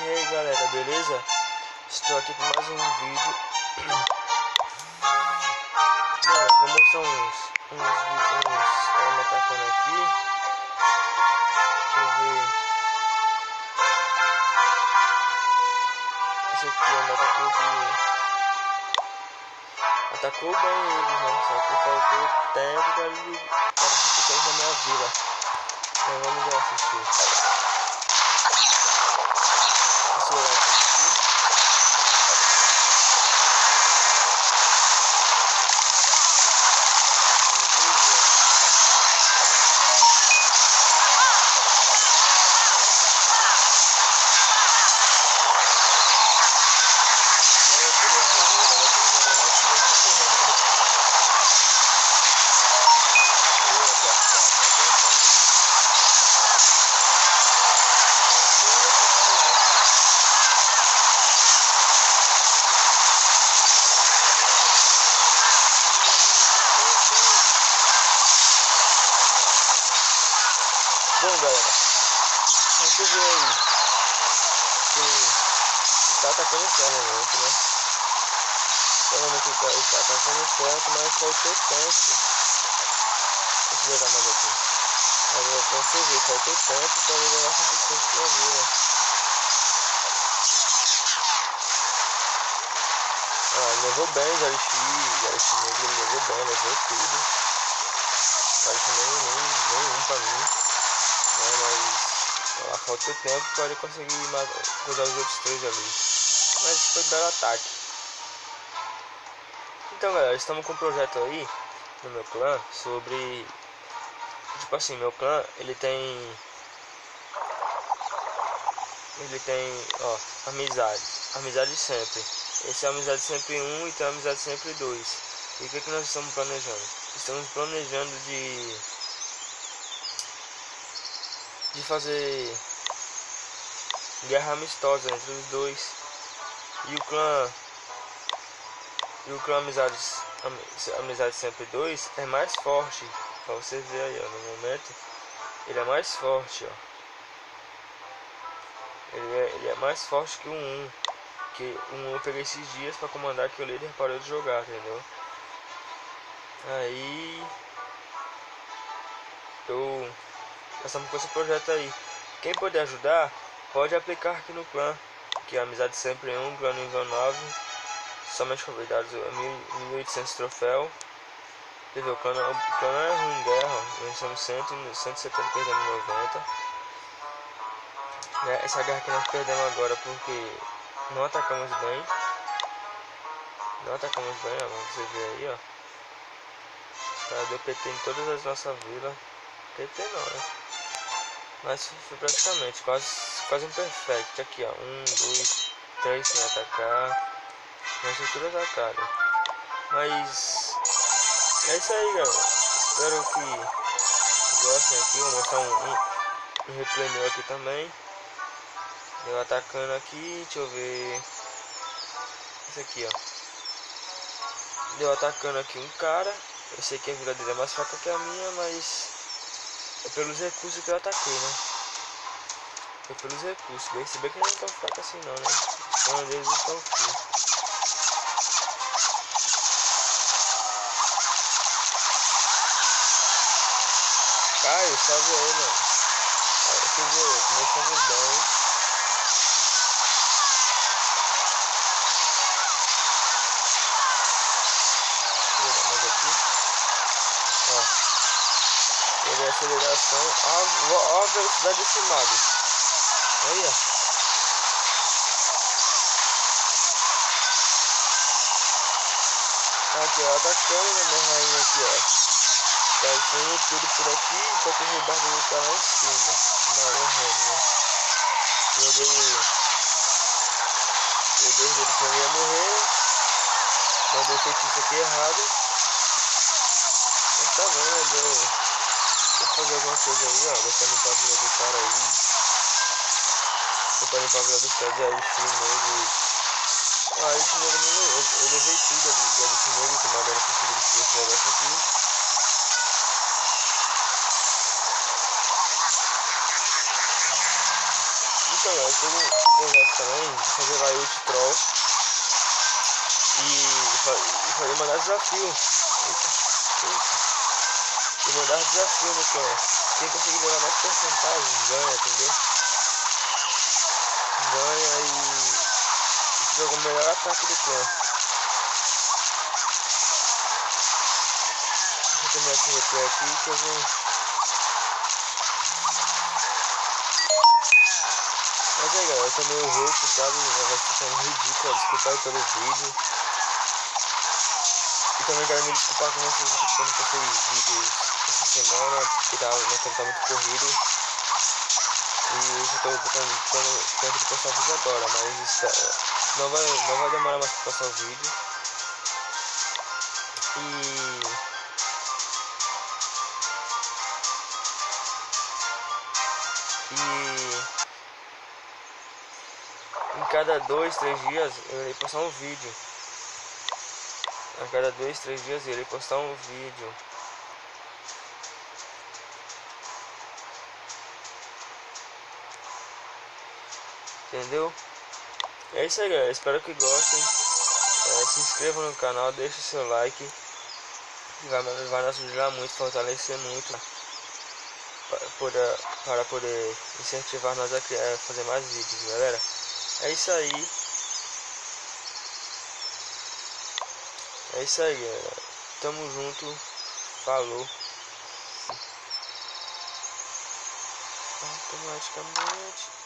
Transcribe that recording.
E aí galera, beleza? Estou aqui para mais um vídeo. Bom, eu vou mostrar uns caras me atacando aqui. Deixa eu ver. Esse aqui me atacou bem eles, né? Só que faltou tempo para as pessoas da minha vila. Então vamos lá assistir. Esse horário aqui. Bom galera, você vê aí que está atacando certo no momento, né? Provavelmente está atacando certo, mas faltou tempo. Deixa eu jogar mais aqui. Agora pra você ver, faltou tempo para ele ganhar 100% da vila. Levou bem os Arix Negro, ele levou bem, levou tudo. Parece nenhum pra mim. Mas faltou tempo para ele conseguir cuidar os outros três ali. Mas foi belo ataque. Então galera, estamos com um projeto aí no meu clã sobre... Tipo assim, meu clã ele tem, ó, amizade sempre. Esse é amizade sempre 1 e tem amizade sempre 2. E o que nós estamos planejando? Estamos planejando de fazer guerra amistosa entre os dois. E o clã amizade sempre 2 é mais forte. Pra você ver aí, ó, no momento ele é mais forte, ó. Ele é mais forte que o 1. Que o 1 eu peguei esses dias pra comandar, que o líder parou de jogar, entendeu? Aí nós estamos com esse projeto aí. Quem puder ajudar, pode aplicar aqui no clã, que é amizade sempre 1, clã nível 9. Somente convidados, 1800 troféu. O clã é ruim em guerra, ó. Vencemos 170, perdemos 90. Essa guerra que nós perdemos agora porque não atacamos bem. Ó, você vê aí, ó. Os caras deu PT em todas as nossas vilas. PT não, né? Mas foi praticamente, quase um perfect. Aqui, ó, 1, 2, 3 sem atacar. Nós todos atacaram. Mas é isso aí, galera. Espero que gostem aqui. Vou mostrar um replay meu aqui também. Eu atacando aqui, deixa eu ver. Esse aqui, ó. Deu atacando aqui um cara. Eu sei que a vida dele é mais fraca que a minha, mas é pelos recursos que eu ataquei, né? Foi pelos recursos. Se bem que não é tão fraco assim não, né? Então eles estão full. Caio, salve aí, mano. Aí você vê, começamos bem. Deixa eu ver mais aqui. Ó. Peguei a aceleração. Ó a velocidade desse mago. Olha. Aqui, ó. Atacando na minha rainha aqui, ó. Tá saindo tudo por aqui, só que o barulho tá lá em cima. Não, morrendo, né? O deus dele que ia morrer. Mandei feitiço aqui errado. Mas tá vendo, vou fazer alguma coisa aí, ó. Vou limpar a vila do cara aí. Vou limpar a vila dos caras de Arix Negro. Arix Negro eu levei tudo ali de Arix Negro, que não era possível esse negócio aqui. Então galera, eu tô com projeto também de fazer layout troll e fazer mandar desafio. E mandar desafio no clã. Quem conseguir levar mais porcentagem ganha, entendeu? Ganha e fica com o melhor ataque do clã. Deixa eu terminar esse replay aqui que eu vou. Mas aí galera, eu tô meio rouco, sabe? Vai estar sendo ridículo disputar pelo vídeo. E também quero me desculpar com vocês que eu não postei vídeos essa semana, porque meu tempo tá muito corrido. E eu já tô tentando de postar vídeo agora, mas não vai demorar mais pra postar o vídeo. E em cada 2, 3 dias eu irei postar um vídeo. A cada 2, 3 dias eu irei postar um vídeo. Entendeu? É isso aí, galera. Espero que gostem. Se inscrevam no canal, deixe o seu like. Vai nos ajudar muito, fortalecer muito para poder incentivar nós a fazer mais vídeos, galera. É isso aí. É isso aí, galera. Tamo junto. Falou. Automaticamente.